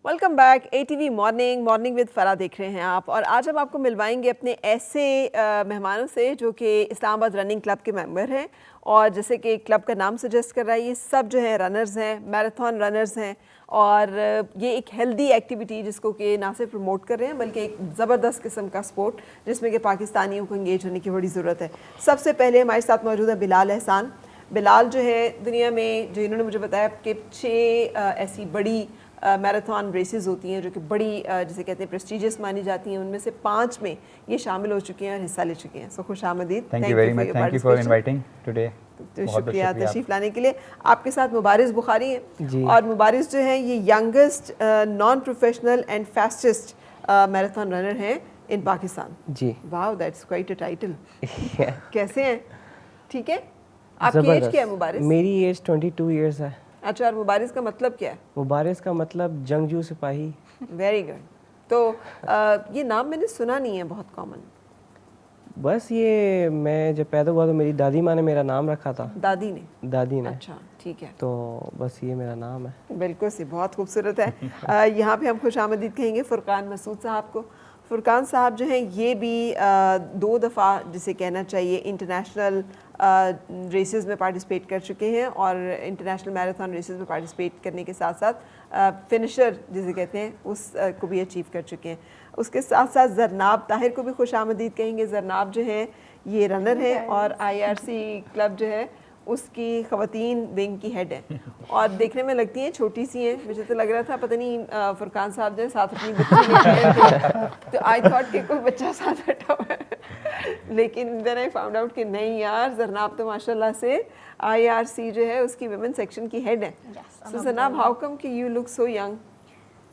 Welcome back ATV morning with फरा देख रहे हैं आप। और आज हम आपको मिलवाएंगे अपने ऐसे मेहमानों से जो कि इस्लामाबाद रनिंग क्लब के मेंबर हैं। और जैसे कि क्लब का नाम सजेस्ट कर रहा है, ये सब जो है रनर्स हैं, मैराथन रनर्स हैं। और ये एक हेल्दी एक्टिविटी जिसको कि ना सिर्फ प्रमोट कर रहे हैं बल्कि एक ज़बरदस्त किस्म का स्पोर्ट जिसमें कि पाकिस्तानियों को इंगेज होने की बड़ी ज़रूरत है। सबसे पहले हमारे साथ मौजूद है बिलाल एहसान। बिलाल जो है दुनिया में, जो इन्होंने मुझे बताया कि 6 ऐसी बड़ी मैराथन रेसेस होती हैं जो कि बड़ी जिसे कहते हैं प्रेस्टिजियस मानी जाती हैं, उनमें से 5 में ये शामिल हो चुके हैं और हिस्सा ले चुके हैं। सो खुश आमदीद। Thank you very much, thank you for inviting today. तो शुक्रिया तशरीफ़ लाने के लिए। आपके साथ मुबारिस बुखारी हैं और मुबारिस जो है ये youngest non professional and fastest marathon runner हैं इन पाकिस्तान जी। Wow, that's quite a title. कैसे हैं? ठीक है। आपकी एज क्या है मुबारिस? मेरी एज 22 इयर्स है। अच्छा, और मुबारिस का मतलब क्या है? मुबारिस का मतलब जंगजू सिपाही। Very good. तो ये नाम मैंने सुना नहीं है बहुत कॉमन। बस ये मैं जब पैदा हुआ तो मेरी दादी माँ ने मेरा नाम रखा था। दादी ने? अच्छा, ठीक है। तो बस ये मेरा नाम है। बिल्कुल सी, बहुत खूबसूरत है। यहाँ पे हम खुश आमदीद कहेंगे फ़ुरकान मसूद साहब को। फ़ुरकान साहब जो हैं ये भी 2 दफ़ा जिसे कहना चाहिए इंटरनेशनल रेसेस में पार्टिसिपेट कर चुके हैं और इंटरनेशनल मैराथन रेसेस में पार्टिसिपेट करने के साथ साथ फिनिशर जिसे कहते हैं उस को भी अचीव कर चुके हैं। उसके साथ साथ जरनाब ताहिर को भी खुश आमदीद कहेंगे। जरनाब जो है ये रनर है और IRC क्लब जो है उसकी ख़वातीन विंग की हेड है और देखने में लगती हैं छोटी सी हैं। मुझे तो लग रहा था पता नहीं फ़ुरकान साहब जो है साथ अपनी बच्ची लेके थे तो आई थॉट कि कोई बच्चा साथ बैठा हुआ है, लेकिन देन आई फाउंड आउट कि नहीं यार, जरनाब तो माशाल्लाह से IRC जो है उसकी वुमेन सेक्शन की हेड है। सो जरनाब, हाउ कम कि you look so young?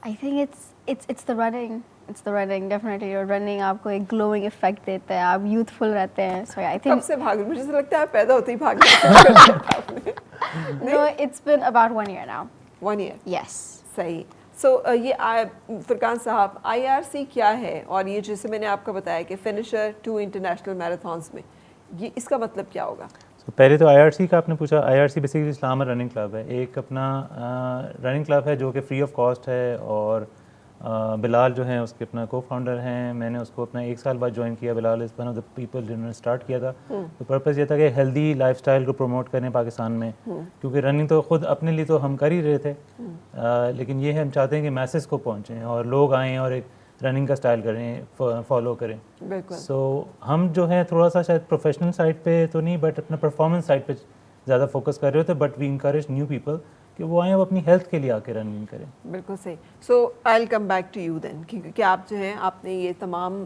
I think it's the running. It's the running, definitely. You're running, आपको एक glowing effect देता है, आप youthful रहते हैं. So I think. कब से भाग? मुझे तो लगता है आप पैदा होते ही भाग गए। No, it's been about 1 year now. 1 year. Yes. सही। सो ये फ़ुरकान साहब, IRC क्या है? और ये जैसे मैंने आपको बताया कि फिनिशर 2 इंटरनेशनल मैराथन्स में, ये इसका मतलब क्या होगा? पहले तो IRC का आपने पूछा। IRC basically Islamabad running club है, एक अपना रनिंग क्लब है जो कि फ्री ऑफ कॉस्ट है। और बिलाल जो हैं उसके अपना को फाउंडर हैं। मैंने उसको अपना 1 साल बाद ज्वाइन किया। Bilal is one of the people जिन्होंने स्टार्ट किया था। तो पर्पज़ ये था कि हेल्दी लाइफस्टाइल को प्रमोट करें पाकिस्तान में, क्योंकि रनिंग तो खुद अपने लिए तो हम कर ही रहे थे, लेकिन ये हम चाहते हैं कि मैसेज को पहुँचें और लोग आएँ और एक रनिंग का स्टाइल करें, फॉलो करें। सो हम जो है थोड़ा सा शायद प्रोफेशनल साइड पे तो नहीं, बट अपना परफॉर्मेंस साइड पे ज़्यादा फोकस कर रहे होते, but we encourage new people कि वो आएँ, वो अपनी हेल्थ के लिए आके रनिंग करें। बिल्कुल सही। So I will come back to you then, क्योंकि आप जो हैं आपने ये तमाम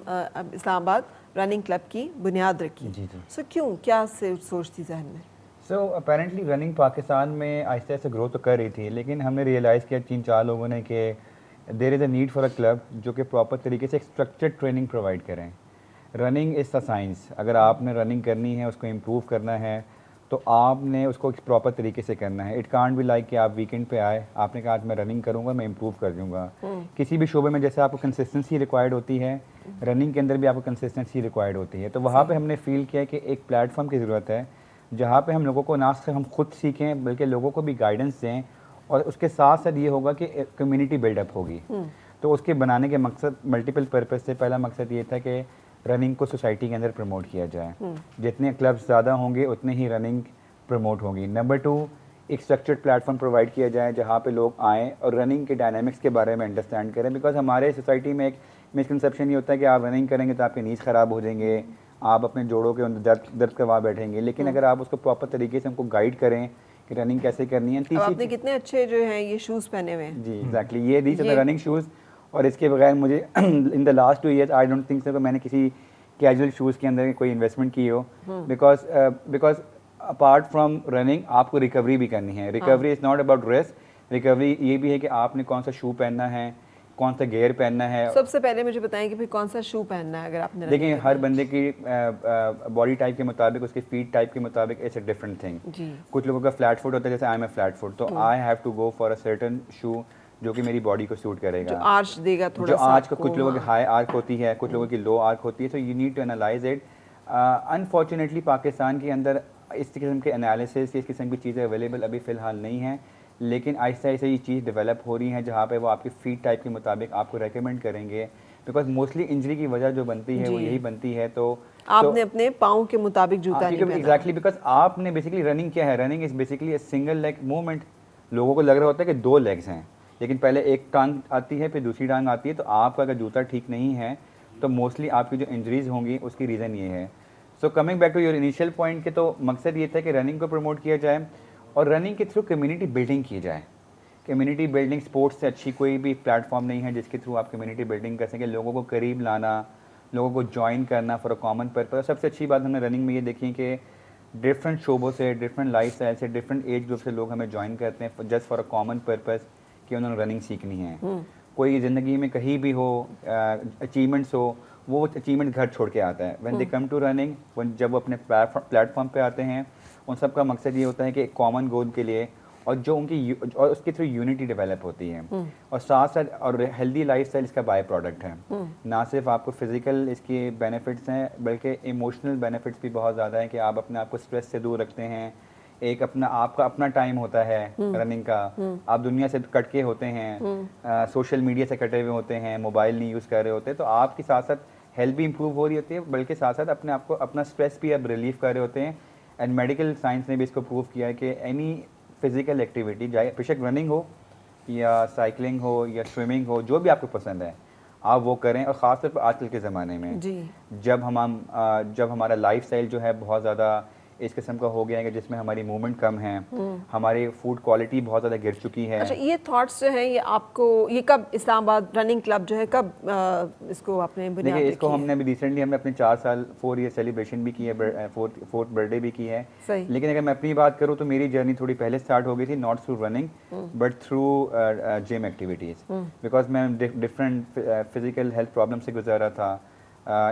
इस्लामाबाद रनिंग क्लब की बुनियाद रखी। जी जी। सो क्यों, क्या सोच थी जहन में? सो अपेरेंटली रनिंग पाकिस्तान में आहिस्ते आहिस्ते ग्रो तो कर रही थी, लेकिन हमने रियलाइज़ किया 3-4 लोगों ने कि there is a need for a club जो कि प्रॉपर तरीके से एक स्ट्रक्चर्ड ट्रेनिंग प्रोवाइड करें। Running is the science. अगर आपने रनिंग करनी है, उसको इम्प्रूव करना है, तो आपने उसको एक प्रॉपर तरीके से करना है। इट कांट बी लाइक कि आप वीकेंड पे आए, आपने कहा आज मैं रनिंग करूंगा, मैं इम्प्रूव कर दूंगा। किसी भी शोबे में जैसे आपको कंसिस्टेंसी रिक्वायर्ड होती है, रनिंग के अंदर भी आपको कंसिस्टेंसी रिक्वायर्ड होती है। तो वहाँ पे हमने फील किया कि एक प्लेटफॉर्म की ज़रूरत है जहाँ पे हम लोगों को ना सिर्फ हम खुद सीखें बल्कि लोगों को भी गाइडेंस दें, और उसके साथ साथ ये होगा कि कम्युनिटी बिल्डअप होगी। तो उसके बनाने के मकसद मल्टीपल पर्पज़ से, पहला मकसद ये था कि रनिंग को सोसाइटी के अंदर प्रमोट किया जाए। जितने क्लब्स ज़्यादा होंगे उतने ही रनिंग प्रमोट होगी। नंबर 2, एक स्ट्रक्चर्ड प्लेटफॉर्म प्रोवाइड किया जाए जहाँ पे लोग आएँ और रनिंग के डायनामिक्स के बारे में अंडरस्टैंड करें। बिकॉज हमारे सोसाइटी में एक मिसकंसेप्शन ये होता है कि आप रनिंग करेंगे तो आपके नीज ख़राब हो जाएंगे, आप अपने जोड़ों के अंदर दर्द करवा बैठेंगे। लेकिन अगर आप उसको प्रॉपर तरीके से हमको गाइड करें कि रनिंग कैसे करनी है। आपने कितने अच्छे जो हैं ये शूज़ पहने हुए हैं। जी एग्जैक्टली, ये these are the running shoes. और इसके बगैर मुझे in the last 2 years I don't think so कि मैंने किसी कैजुअल शूज़ के अंदर कोई इन्वेस्टमेंट की हो। बिकॉज अपार्ट फ्रॉम रनिंग आपको रिकवरी भी करनी है। Recovery is not about rest, recovery ये भी है कि आपने कौन सा शू पहनना है, कौन सा गियर पहनना है। सबसे पहले मुझे बताएं कि फिर कौन सा शू पहनना है अगर आपने। देखिए, हर बंदे की बॉडी टाइप के मुताबिक, उसके फीट टाइप के मुताबिक इट्स अ डिफरेंट थिंग। कुछ लोगों का फ्लैट फुट होता है, जैसे I am a flat foot, तो I have to go for a certain shoe जो कि मेरी बॉडी को सूट करेगा, जो आर्च देगा थोड़ा जो सा आर्च को। कुछ लोगों की हाई आर्क होती है, कुछ लोगों की लो आर्क होती है। So you need to analyse it. Unfortunately Pakistan के अंदर इस किस्म के एनालिसिस, इस किस्म की चीज़ें अवेलेबल अभी फ़िलहाल नहीं हैं। लेकिन आहिस्ता आहिस्ता ये चीज़ डेवलप हो रही है जहाँ पे वो आपके फीट टाइप के मुताबिक आपको रेकमेंड करेंगे, बिकॉज मोस्टली इंजरी की वजह जो बनती है वो जी। यही बनती है। तो आपने अपने पाँव के मुताबिक जूता नहीं पहना। एग्जैक्टली, बिकॉज आपने बेसिकली रनिंग क्या है, running is basically a single leg movement. लोगों को लग रहा होता है कि 2 लेग्स हैं, लेकिन पहले एक टांग आती है फिर दूसरी टांग आती है। तो आपका अगर जूता ठीक नहीं है तो मोस्टली आपकी जो इंजरीज होंगी उसकी रीज़न ये है। So coming back to your initial point के, तो मकसद ये था कि रनिंग को प्रमोट किया जाए और रनिंग के थ्रू कम्युनिटी बिल्डिंग की जाए। कम्युनिटी बिल्डिंग स्पोर्ट्स से अच्छी कोई भी प्लेटफॉर्म नहीं है जिसके थ्रू आप कम्युनिटी बिल्डिंग कर सकें, लोगों को करीब लाना, लोगों को ज्वाइन करना फॉर अ कॉमन पर्पस। सबसे अच्छी बात हमने रनिंग में ये देखी कि डिफरेंट शोबों से, डिफरेंट लाइफ स्टाइल से, डिफरेंट एज ग्रुप से लोग हमें ज्वाइन करते हैं just for a common purpose कि उन्होंने रनिंग सीखनी है। कोई ज़िंदगी में कहीं भी हो, अचीवमेंट्स हो, वो अचीवमेंट घर छोड़ के आता है। When they come to running, जब वो अपने प्लेटफॉर्म पे आते हैं, उन सब का मकसद ये होता है कि एक कॉमन गोल के लिए, और जो उनकी और उसके थ्रू यूनिटी डेवलप होती है, और साथ साथ और हेल्दी लाइफस्टाइल इसका बाय प्रोडक्ट है। ना सिर्फ आपको फिजिकल इसके बेनिफिट्स हैं बल्कि इमोशनल बेनिफिट्स भी बहुत ज़्यादा हैं कि आप अपने आप को स्ट्रेस से दूर रखते हैं। एक अपना आपका अपना टाइम होता है रनिंग का, आप दुनिया से कट के होते हैं, सोशल मीडिया से कटे हुए होते हैं, मोबाइल नहीं यूज़ कर रहे होते, तो आपके साथ साथ हेल्थ भी इंप्रूव हो रही होती है, बल्कि साथ साथ अपने आप को अपना स्ट्रेस भी आप रिलीव कर रहे होते हैं। एंड मेडिकल साइंस ने भी इसको प्रूव किया है कि एनी फिजिकल एक्टिविटी, चाहे बेशक रनिंग हो या साइकिलिंग हो या स्विमिंग हो, जो भी आपको पसंद है आप वो करें। और ख़ासतौर पर आजकल के ज़माने में जी। जब हमारा लाइफस्टाइल जो है बहुत ज़्यादा इस किस्म का हो गया है कि जिसमें हमारी मूवमेंट कम है, हमारी फूड क्वालिटी बहुत ज़्यादा गिर चुकी है। अच्छा, ये थॉट्स जो हैं ये आपको, ये कब इस्लामाबाद रनिंग क्लब जो है कब इसको आपने बुनियाद देखिए, रखी इसको है? हमने अभी रिसेंटली हमने अपने 4 ईयर सेलिब्रेशन भी की है, फोर्थ बर्थडे भी की है। सही। लेकिन अगर मैं अपनी बात करूँ तो मेरी जर्नी थोड़ी पहले स्टार्ट हो गई थी, not through running but through gym activities, because मैं डिफरेंट फिजिकल हेल्थ प्रॉब्लम से गुजारा था,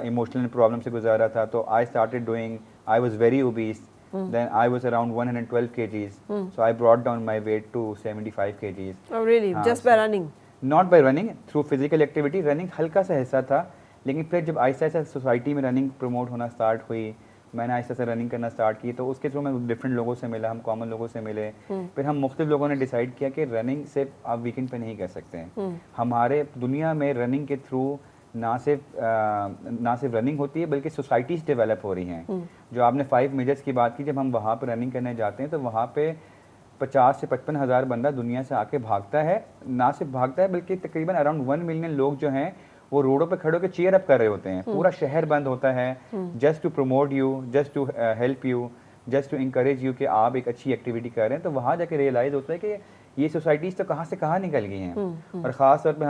इमोशनल प्रॉब्लम से गुजारा था। तो I started doing, I was very obese, then I was around 112 kgs, so I brought down my weight to 75 kgs. Oh really? Just by running? Not by running, through physical activity. Running हल्का सा हिस्सा था, लेकिन फिर जब Aahista Aahista society में running promote होना start हुई, मैंने आहिस्ता से रनिंग करना स्टार्ट की, तो उसके थ्रू मैं डिफरेंट लोगों से मिला, हम कॉमन लोगों से मिले। फिर हम मुख्तलिफ लोगों ने डिसाइड किया कि रनिंग सिर्फ आप वीकेंड पे नहीं कर सकते हैं। हमारे दुनिया में रनिंग के थ्रू ना सिर्फ रनिंग होती है बल्कि सोसाइटीज़ डेवलप हो रही हैं। जो आपने 5 मेजर्स की बात की, जब हम वहाँ पर रनिंग करने जाते हैं तो वहाँ पे 50 से 55 हज़ार बंदा दुनिया से आके भागता है। ना सिर्फ भागता है बल्कि तकरीबन अराउंड 1 मिलियन लोग जो हैं वो रोडों पे खड़े होकर चीयर अप कर रहे होते हैं। पूरा शहर बंद होता है just to promote you, just to help you, just to encourage you कि आप एक अच्छी एक्टिविटी कर रहे हैं। तो वहाँ जाके रियलाइज़ होता है कि ये सोसाइटीज़ तो कहाँ से कहाँ निकल गई हैं। और ख़ास तौर पे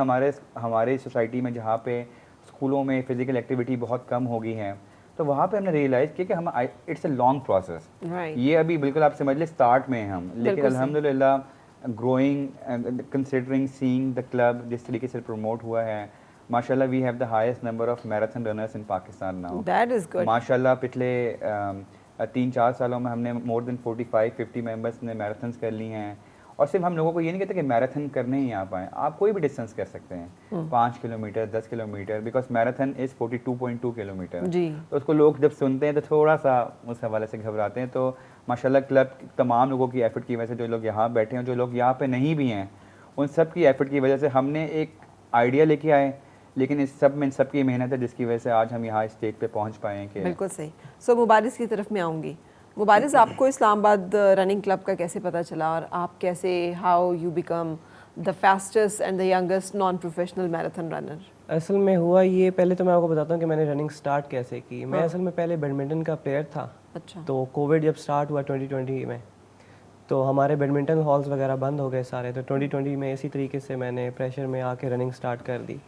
हमारे सोसाइटी में जहाँ पे स्कूलों में फ़िज़िकल एक्टिविटी बहुत कम हो गई हैं, तो वहाँ पे हमने रियलाइज़ किया कि हम इट्स अ लॉन्ग प्रोसेस। ये अभी बिल्कुल आप समझ लें स्टार्ट में हैं हम, लेकिन अल्हम्दुलिल्लाह growing, considering, seeing the club जिस तरीके से प्रमोट हुआ है, माशाल्लाह we have the highest number of marathon runners in Pakistan now. That is good. माशाल्लाह पिछले 3-4 सालों में हमने मोर देन 45-50 मेंबर्स ने मैराथन्स कर ली हैं। और सिर्फ हम लोगों को ये नहीं कहते कि मैराथन करने ही आप आएँ, आप कोई भी डिस्टेंस कर सकते हैं, 5 kilometre, 10 kilometre, because marathon is 42.2 kilometre. जी। तो उसको लोग जब सुनते हैं तो थोड़ा सा उस हवाले से घबराते हैं। तो माशाल्लाह क्लब तमाम लोगों की एफर्ट की वजह से, जो लोग यहाँ बैठे हैं, जो लोग यहाँ पे नहीं भी हैं, उन सब की एफर्ट की वजह से हमने एक आइडिया लेके आए, लेकिन इस सब में सबकी मेहनत है जिसकी वजह से आज हम यहाँ स्टेज पे पहुँच पाए हैं। कि बिल्कुल सही। सो मुबारिस की तरफ मैं आऊँगी। मुबारिस, आपको इस्लामाबाद रनिंग क्लब का कैसे पता चला और आप कैसे, how you become the fastest and the youngest non professional marathon runner? असल में हुआ ये, पहले तो मैं आपको बताता हूँ कि मैंने रनिंग स्टार्ट कैसे की। मैं असल में पहले बैडमिंटन का प्लेयर था। अच्छा। तो कोविड जब स्टार्ट हुआ 2020 में, तो हमारे बैडमिंटन हॉल्स वगैरह बंद हो गए सारे। तो 2020 में इसी तरीके से मैंने प्रेशर में आके रनिंग स्टार्ट कर दी।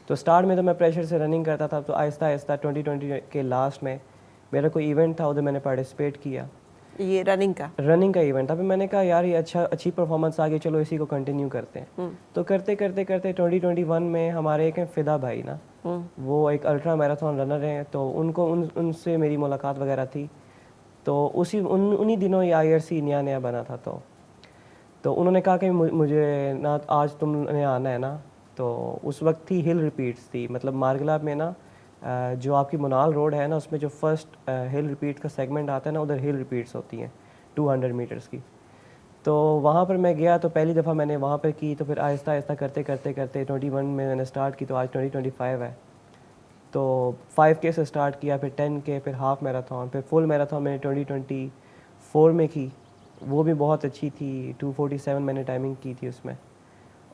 तो स्टार्ट में तो मैं प्रेशर से रनिंग करता था, तो आहिस्ता आहिस्ता 2020 के लास्ट में मेरा कोई इवेंट था, उधर मैंने पार्टिसिपेट किया। ये रनिंग का इवेंट था। फिर मैंने कहा यार ये अच्छी परफॉर्मेंस आ गई, चलो इसी को कंटिन्यू करते हैं। तो करते करते करते 2021 में हमारे एक हैं फिदा भाई ना, वो एक अल्ट्रा मैराथन रनर हैं। तो उनसे मेरी मुलाकात वगैरह थी। तो उन्हीं दिनों ये IRC नया बना था। तो उन्होंने कहा कि मुझे ना आज तुमने आना है ना। तो उस वक्त थी हिल रिपीट्स थी, मतलब मारगला में ना जो आपकी मुनाल रोड है ना, उसमें जो फर्स्ट हिल रिपीट का सेगमेंट आता है ना, उधर हिल रिपीट्स होती हैं 200 मीटर्स की। तो वहाँ पर मैं गया तो पहली दफ़ा मैंने वहाँ पर की, तो फिर आहिस्ता आहिस्ता करते करते करते 21 में मैंने स्टार्ट की, तो आज 2025 है। तो 5K से स्टार्ट किया, फिर 10K, फिर हाफ मैराथन, फिर फुल मैराथन मैंने 2024 में की, वो भी बहुत अच्छी थी, 247 मैंने टाइमिंग की थी उसमें।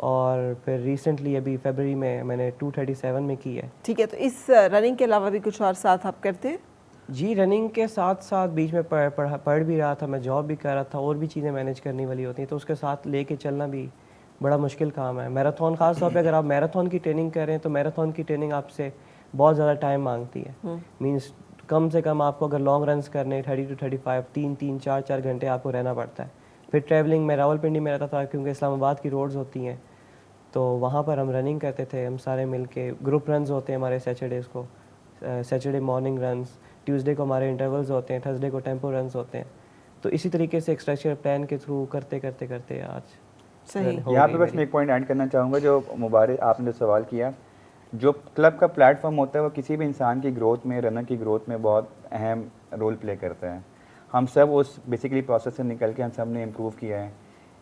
और फिर रिसेंटली अभी फरवरी में मैंने 237 में की है। ठीक है, तो इस रनिंग के अलावा भी कुछ और साथ आप करते हैं? जी, रनिंग के साथ साथ बीच में पढ़ भी रहा था, मैं जॉब भी कर रहा था, और भी चीज़ें मैनेज करनी वाली होती हैं, तो उसके साथ लेके चलना भी बड़ा मुश्किल काम है। मैराथन ख़ास तौर पे अगर आप मैराथन की ट्रेनिंग करें तो मैराथन की ट्रेनिंग आपसे बहुत ज़्यादा टाइम मांगती है। मींस कम से कम आपको अगर लॉन्ग रन्स करने 30 to 35 3 4 घंटे आपको रहना पड़ता है। फिर ट्रैवलिंग में रावलपिंडी में रहता था क्योंकि इस्लामाबाद की रोड्स होती हैं, तो वहाँ पर हम रनिंग करते थे, हम सारे मिल के। ग्रुप रन्स होते हैं हमारे सैटरडेज़ को, सैटरडे मॉर्निंग रन्स, ट्यूसडे को हमारे इंटरवल्स होते हैं, थर्सडे को टेम्पो रन्स होते हैं। तो इसी तरीके से एक स्ट्रक्चर प्लान के थ्रू करते करते करते आज सही। यहाँ पे बस मैं एक पॉइंट ऐड करना चाहूँगा, जो मुबारक आपने जो सवाल किया, जो क्लब का प्लेटफॉर्म होता है वो किसी भी इंसान की ग्रोथ में, रनर की ग्रोथ में बहुत अहम रोल प्ले करता है। हम सब उस बेसिकली प्रोसेस से निकल के हम सब ने इम्प्रूव किया है।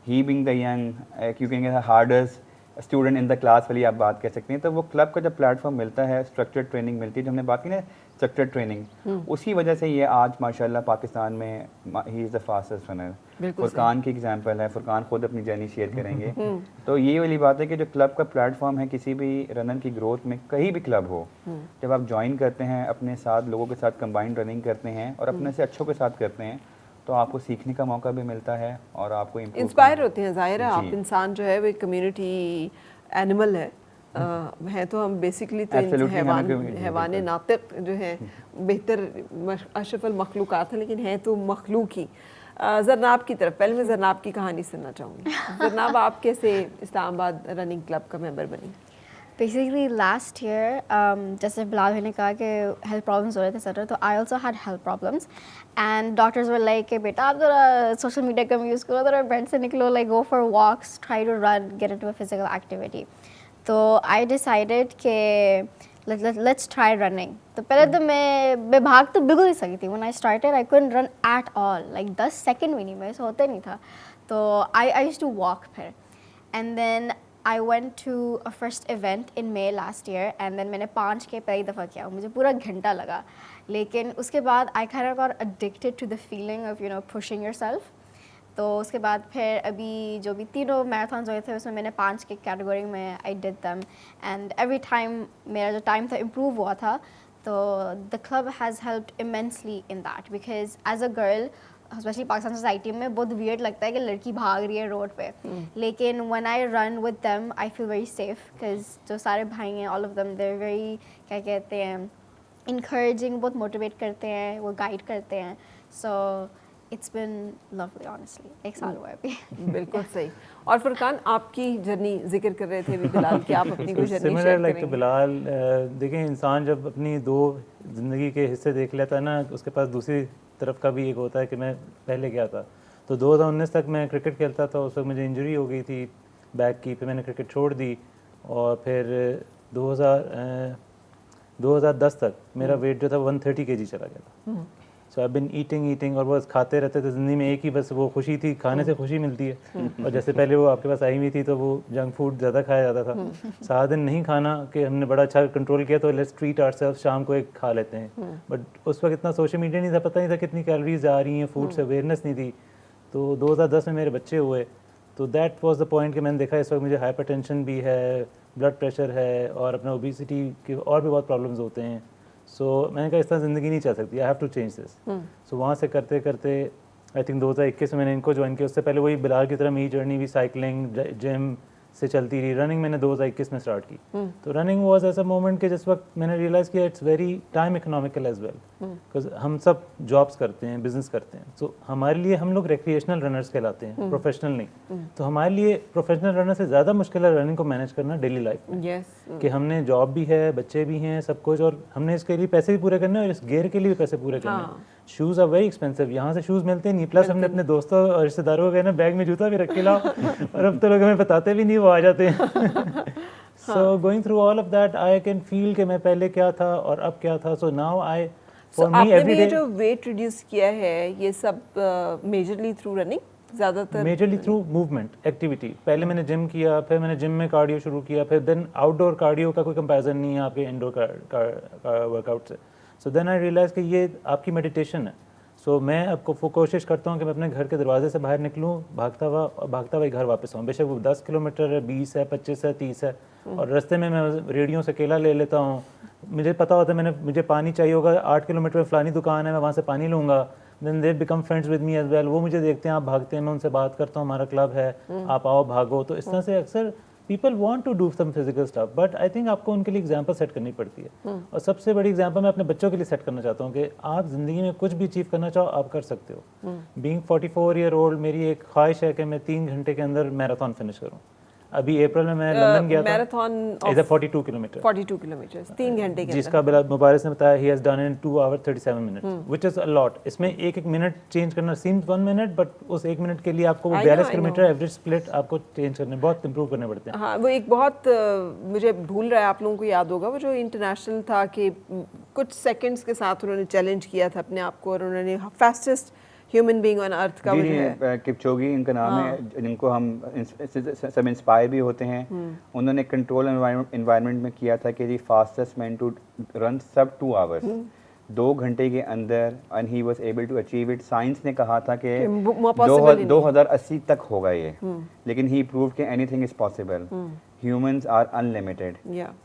ही बीइंग द यंग, क्योंकि hardest student in the class वाली आप बात कह सकते हैं, तो वो क्लब का जब प्लेटफॉर्म मिलता है, स्ट्रक्चर्ड ट्रेनिंग मिलती है, जो हमने बात की ना स्ट्रक्चर्ड ट्रेनिंग, उसी वजह से ये आज माशाल्लाह पाकिस्तान में he is the fastest runner. Furqan की एग्जांपल है, फुरकान खुद अपनी जर्नी शेयर करेंगे। तो ये वाली बात है कि जो क्लब का प्लेटफॉर्म है किसी भी रनर की ग्रोथ में, कहीं भी क्लब हो, जब आप ज्वाइन करते हैं, अपने साथ लोगों के साथ कंबाइंड रनिंग करते हैं और अपने से अच्छों के साथ करते हैं, तो आपको सीखने का मौका भी मिलता है और आपको इंस्पायर होते हैं। ज़ाहिर है आप इंसान जो है वो एक कम्युनिटी एनिमल है, हैं तो हम बेसिकली तो हैवान नातिक जो है बेहतर अशरफुल मखलूक़ात हैं, लेकिन हैं तो मखलूक ही। जरनाब की तरफ, पहले मैं जरनाब की कहानी सुनना चाहूँगी। जरनाब, आप कैसे इस्लामाबाद रनिंग क्लब का मेंबर बनी? Basically last year, जैसे बिलाल भाई ने कहा कि हेल्थ प्रॉब्लम्स हो रहे थे सर, तो I also had health problems and doctors were like कि बेटा आप ज़रा सोशल मीडिया कम यूज़ करो, ज़रा बेड से निकलो, like go for walks, try to run, get into a physical activity. तो आई डिसाइडेड कि लेट्स ट्राई रनिंग। तो पहले तो मैं भाग तो बिल्कुल नहीं सकी थी। When I started I couldn't run at all, like 10 second भी नहीं, मेरे से होते नहीं था। तो आई यूज्ड टू वॉक फिर, and then I went to a first event in May last year and then मैंने 5K पहली दफ़ा किया, मुझे पूरा घंटा लगा। लेकिन उसके बाद I kind of got addicted to the feeling of pushing yourself। तो उसके बाद फिर अभी जो भी 3 मैराथन्स हुए थे उसमें मैंने 5K कैटेगरी में I did them and every time मेरा जो टाइम था इम्प्रूव हुआ था। तो the club has helped immensely in that because as a girl, specially Pakistan society में बहुत वियर्ड लगता है कि लड़की भाग रही है रोड पे, लेकिन when I run with them I feel very safe because जो सारे भाई हैं all of them they are very, क्या कहते हैं, इनकरेजिंग, बहुत मोटिवेट करते हैं, वो गाइड करते हैं। So it's been lovely honestly. 1 साल हुआ है अभी। बिल्कुल सही। और फुरकान, आपकी जर्नी जिक्र कर रहे थे अभी बिलाल कि आप अपनी कोई जर्नी शेयर सिमिलर लाइक करेंगे। तो बिलाल, देखें इंसान जब अपनी 2 ज़िंदगी के हिस्से देख लेता है ना, उसके पास दूसरी तरफ का भी एक होता है कि मैं पहले क्या था। तो 2019 तक मैं क्रिकेट खेलता था, उस वक्त मुझे इंजरी हो गई थी बैक की, फिर मैंने क्रिकेट छोड़ दी और फिर 2010 तक मेरा वेट जो था 130 kg चला गया था। सो आई बिन ईटिंग और बस खाते रहते थे ज़िंदगी में, एक ही बस वो खुशी थी, खाने से खुशी मिलती है। और जैसे पहले वो आपके पास आई हुई थी तो वो जंक फूड ज़्यादा खाया जाता था, सारा दिन नहीं खाना कि हमने बड़ा अच्छा कंट्रोल किया तो लेट्स ट्रीट आवरसेल्व्स, शाम को एक खा लेते हैं। बट उस वक्त इतना सोशल मीडिया नहीं था, पता नहीं था कितनी कैलोरीज आ रही हैं, फूड से अवेयरनेस नहीं थी। तो 2010 में मेरे बच्चे हुए तो दैट वाज द पॉइंट कि मैंने देखा इस वक्त मुझे हाइपरटेंशन भी है, ब्लड प्रेशर है और अपना ओबेसिटी के और भी बहुत प्रॉब्लम्स होते हैं। सो मैंने कहा इस तरह ज़िंदगी नहीं चल सकती, I have to change this. So वहाँ से करते करते आई थिंक 2021 में मैंने इनको ज्वाइन किया। उससे पहले वही बिलाल की तरह मेरी जर्नी भी साइकिलिंग, जिम से चलती रही। रनिंग मैंने 2021 में स्टार्ट की। तो रनिंग वाज ऐसा मोमेंट कि जिस वक्त मैंने रियलाइज़ किया it's very time economical as well, because हम सब जॉब्स करते हैं, बिजनेस करते हैं। तो हमारे लिए हम लोग रिक्रिएशनल रनर्स कहलाते हैं, प्रोफेशनल नहीं। तो हमारे लिए प्रोफेशनल रनर से ज़्यादा मुश्किल है रनिंग को मैनेज करना डेली लाइफ में। कि हमने जॉब भी है, बच्चे भी हैं, सब कुछ, और हमने इसके लिए पैसे भी पूरे करने हैं और इस गेयर के लिए भी पैसे पूरे करने हैं। शूज़ आर वेरी एक्सपेंसिव, यहाँ से शूज़ मिलते नहीं, प्लस हमने अपने दोस्तों और रिश्तेदारों को कहना बैग में जूता भी रख के लाओ और अब तो लोग हमें बताते भी नहीं, वो आ जाते हैं। So going through all of that I can feel कि मैं पहले क्या था और अब क्या था। So now I for me every day. जो वेट रिड्यूस किया है ये सब मेजरली थ्रू रनिंग? ज़्यादातर मेजरली थ्रू मूवमेंट एक्टिविटी। पहले मैंने जिम किया, फिर मैंने जिम में कार्डियो शुरू किया, फिर देन आउटडोर कार्डियो का कोई कंपैरिजन नहीं है आपके इंडोर वर्कआउट से। सो देन आई रियलाइज़ कि ये आपकी मेडिटेशन है। सो मैं आपको कोशिश करता हूँ कि मैं अपने घर के दरवाजे से बाहर निकलूँ, भागता हुआ घर वापस आऊँ। बेशक वो 10 किलोमीटर है, 20 है, 25 है, 30 है, और रास्ते में मैं रेडियो से केला ले लेता हूँ। मुझे पता होता है मुझे पानी चाहिए होगा, 8 किलोमीटर में फलानी दुकान है, मैं वहाँ से पानी लूँगा। Then they become friends with me as well. वो मुझे देखते हैं आप भागते हैं, मैं उनसे बात करता हूँ, हमारा क्लब है, आप आओ भागो। तो इस तरह से अक्सर people want to do some physical stuff, but I think आपको उनके लिए एग्जांपल सेट करनी पड़ती है। और सबसे बड़ी एग्जांपल मैं अपने बच्चों के लिए सेट करना चाहता हूँ कि आप ज़िंदगी में कुछ भी अचीव करना चाहो आप कर सकते हो। बीइंग 44 ईयर ओल्ड, मेरी एक ख्वाहिश है कि मैं 3 घंटे के अंदर मैराथन फिनिश करूँ। अभी अप्रैल में मैं लंदन गया था। मैराथन इज 42 किलोमीटर 42 किलोमीटर 3 घंटे के जिसका बिला मुबारक ने बताया, he has done in 2 hour 37 minutes, which is a lot. इसमें एक मिनट चेंज करना सीम्स 1 मिनट, बट उस 1 मिनट के लिए आपको वो 42 किलोमीटर एवरेज स्प्लिट आपको चेंज करने, बहुत इंप्रूव करने पड़ते हैं। हाँ, वो एक बहुत मुझे भूल रहा है, आप लोगों को याद होगा, वो जो इंटरनेशनल था कि कुछ सेकंड्स के साथ उन्होंने चैलेंज किया था अपने आप को, और उन्होंने fastest human being on earth का वो जो है किपचोगी इनका नाम है, जिनको हम सब इंस्पायर भी होते हैं। उन्होंने कंट्रोल एनवायरनमेंट में किया था कि जी fastest man to run sub 2 hours 2 घंटे के अंदर, and he was able to achieve it. Science ने कहा था कि 2080 तक होगा ये, लेकिन ही प्रूव कि anything is possible, humans are unlimited.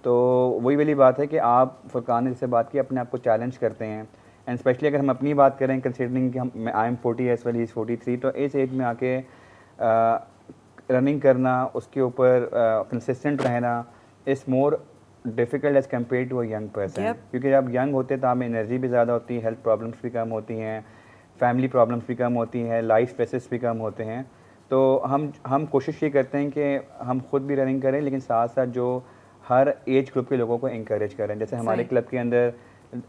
तो वही वाली बात है कि आप फुरकान ने जैसे बात की, अपने आप को चैलेंज करते हैं। एंड स्पेशली अगर हम अपनी बात करें, कंसिडरिंग कि हम I am 40 as well, he is 43, तो इस एज में आके रनिंग करना, उसके ऊपर कंसिस्टेंट रहना is more difficult as compare to a young person. क्योंकि जब यंग होते तो हमें एनर्जी भी ज़्यादा होती है, हेल्थ प्रॉब्लम्स भी कम होती हैं, फैमिली प्रॉब्लम्स भी कम होती हैं, लाइफ स्ट्रेसेस भी कम होते हैं। तो हम कोशिश ये करते हैं कि हम खुद भी रनिंग करें, लेकिन साथ साथ जो हर एज ग्रुप के लोगों को इंकरेज करें। जैसे हमारे क्लब के अंदर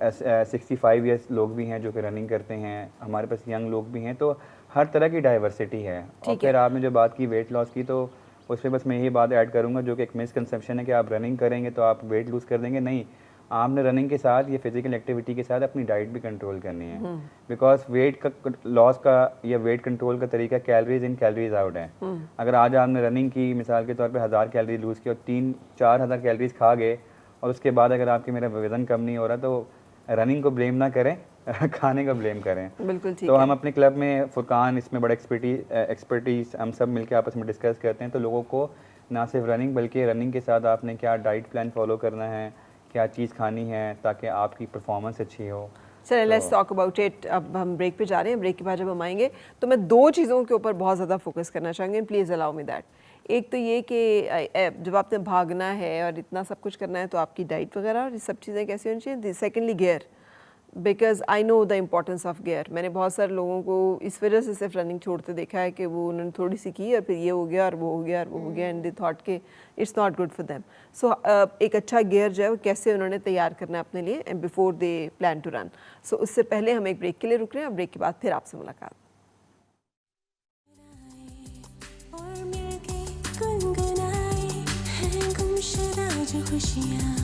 65 ईयर्स लोग भी हैं जो कि रनिंग करते हैं, हमारे पास यंग लोग भी हैं, तो हर तरह की डाइवर्सिटी है। और फिर आपने जो बात की वेट लॉस की, तो उस पर बस मैं यही बात ऐड करूंगा, जो कि एक मिसकंसेप्शन है कि आप रनिंग करेंगे तो आप वेट लूज़ कर देंगे। नहीं, आपने रनिंग के साथ ये फिजिकल एक्टिविटी के साथ अपनी डाइट भी कंट्रोल करनी है, बिकॉज वेट का लॉस का या वेट कंट्रोल का तरीका कैलोरीज इन कैलोरीज आउट है। अगर आज आपने रनिंग की, मिसाल के तौर पे 1000 कैलोरी लूज़ की और 3-4 हज़ार कैलोरीज खा गए, और उसके बाद अगर आपके मेरा वज़न कम नहीं हो रहा, तो रनिंग को ब्लेम ना करें, खाने का ब्लेम करें। बिल्कुल ठीक तो है। हम अपने क्लब में फुरकान इसमें बड़ा एक्सपर्टीज हम सब मिलकर आपस में डिस्कस करते हैं। तो लोगों को ना सिर्फ रनिंग, बल्कि रनिंग के साथ आपने क्या डाइट प्लान फॉलो करना है, क्या चीज़ खानी है ताकि आपकी परफॉर्मेंस अच्छी हो। चलिए लेट्स टॉक अबाउट इट। अब हम ब्रेक पे जा रहे हैं। ब्रेक के बाद जब हम आएंगे तो मैं 2 चीज़ों के ऊपर बहुत ज़्यादा फोकस करना चाहूँगी, प्लीज़ अलाउ मी दैट। एक तो ये कि जब आपने भागना है और इतना सब कुछ करना है, तो आपकी डाइट वगैरह और ये सब चीज़ें कैसी होनी चाहिए। Secondly gear, because I know the importance of gear. मैंने बहुत सारे लोगों को इस वजह से सिर्फ रनिंग छोड़ते देखा है कि वो उन्होंने थोड़ी सी की और फिर ये हो गया और वो हो गया और वो हो गया, एंड दे थॉट के it's not good for them. So एक अच्छा गियर जो है वो कैसे उन्होंने तैयार करना है अपने लिए and before they plan to run. So उससे पहले हम एक ब्रेक के लिए रुक रहे हैं, और ब्रेक के बाद फिर आपसे मुलाकात। खुशियाँ